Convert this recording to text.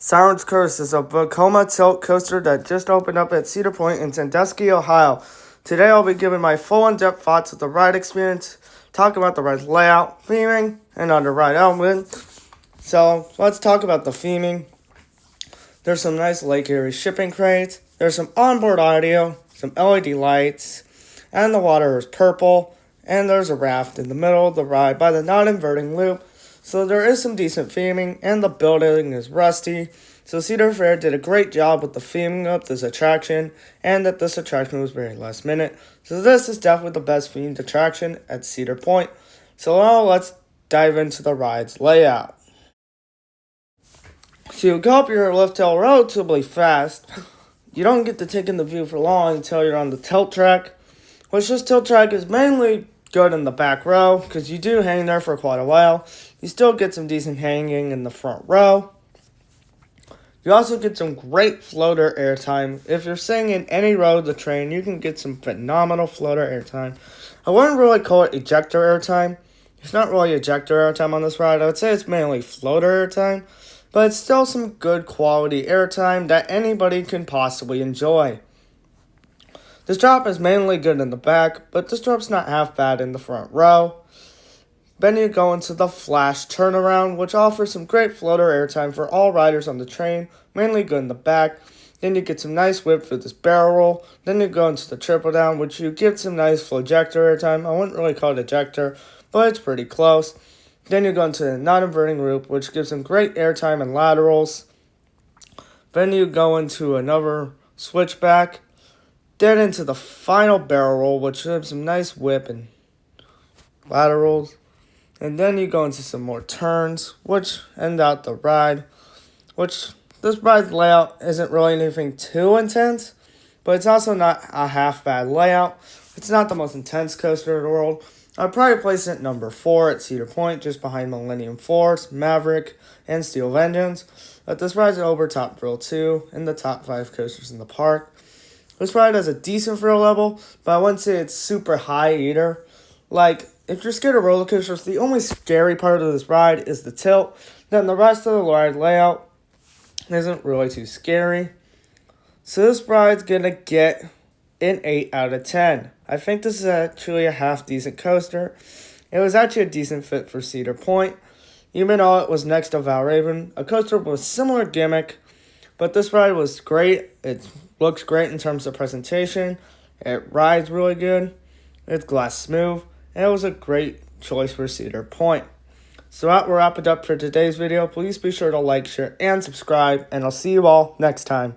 Siren's Curse is a Vekoma tilt coaster that just opened up at Cedar Point in Sandusky, Ohio. Today I'll be giving my full in-depth thoughts of the ride experience, talk about the ride's layout, theming, and other ride elements. So let's talk about the theming. There's some nice Lake Erie shipping crates, there's some onboard audio, some LED lights, and the water is purple, and there's a raft in the middle of the ride by the non-inverting loop. So there is some decent theming, and the building is rusty. So Cedar Fair did a great job with the theming of this attraction, and that this attraction was very last minute. So this is definitely the best themed attraction at Cedar Point. So now let's dive into the ride's layout. So you go up your lift hill relatively fast. You don't get to take in the view for long until you're on the tilt track, which this tilt track is mainly good in the back row, because you do hang there for quite a while. You still get some decent hanging in the front row. You also get some great floater airtime. If you're sitting in any row of the train, you can get some phenomenal floater airtime. I wouldn't really call it ejector airtime. It's not really ejector airtime on this ride. I would say it's mainly floater airtime, but it's still some good quality airtime that anybody can possibly enjoy. This drop is mainly good in the back, but this drop's not half bad in the front row. Then you go into the flash turnaround, which offers some great floater airtime for all riders on the train, mainly good in the back. Then you get some nice whip for this barrel roll. Then you go into the triple down, which you get some nice flojector airtime. I wouldn't really call it ejector, but it's pretty close. Then you go into the non-inverting loop, which gives some great airtime and laterals. Then you go into another switchback. Then into the final barrel roll, which gives some nice whip and laterals. And then you go into some more turns, which end out the ride. Which, this ride's layout isn't really anything too intense, but it's also not a half bad layout. It's not the most intense coaster in the world. I'd probably place it number 4 at Cedar Point, just behind Millennium Force, Maverick, and Steel Vengeance. But this ride's over top thrill 2 in the top 5 coasters in the park. This ride has a decent thrill level, but I wouldn't say it's super high either. Like, if you're scared of roller coasters, the only scary part of this ride is the tilt. Then the rest of the ride layout isn't really too scary. So this ride's gonna get an 8 out of 10. I think this is actually a half decent coaster. It was actually a decent fit for Cedar Point, even though it was next to Valraven, a coaster with a similar gimmick. But this ride was great. It looks great in terms of presentation. It rides really good. It's glass smooth. And it was a great choice for Cedar Point. So that will wrap it up for today's video. Please be sure to like, share, and subscribe. And I'll see you all next time.